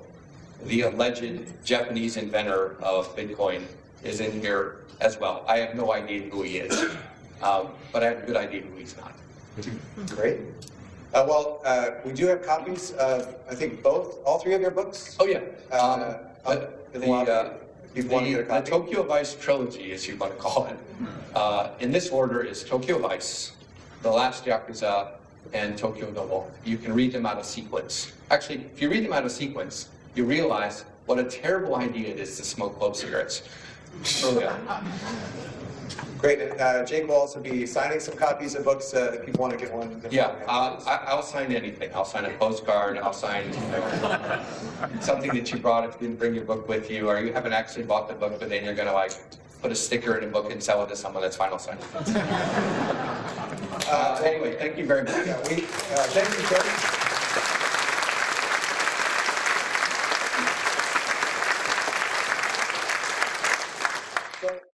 the alleged Japanese inventor of Bitcoin, is in here as well. I have no idea who he is, but I have a good idea who he's not. Great. We do have copies of, I think, all three of your books. Oh, yeah. The Tokyo Vice trilogy, as you want to call it, in this order is Tokyo Vice, The Last Yakuza, and Tokyo Noir. You can read them out of sequence. Actually, if you read them out of sequence, you realize what a terrible idea it is to smoke clove cigarettes. Great. And Jake will also be signing some copies of books if people want to get one. Yeah, I'll sign anything. I'll sign a postcard. I'll sign something that you brought if you didn't bring your book with you, or you haven't actually bought the book, but then you're going to put a sticker in a book and sell it to someone that's final sign. Anyway, thank you very much. Thank you, Jake.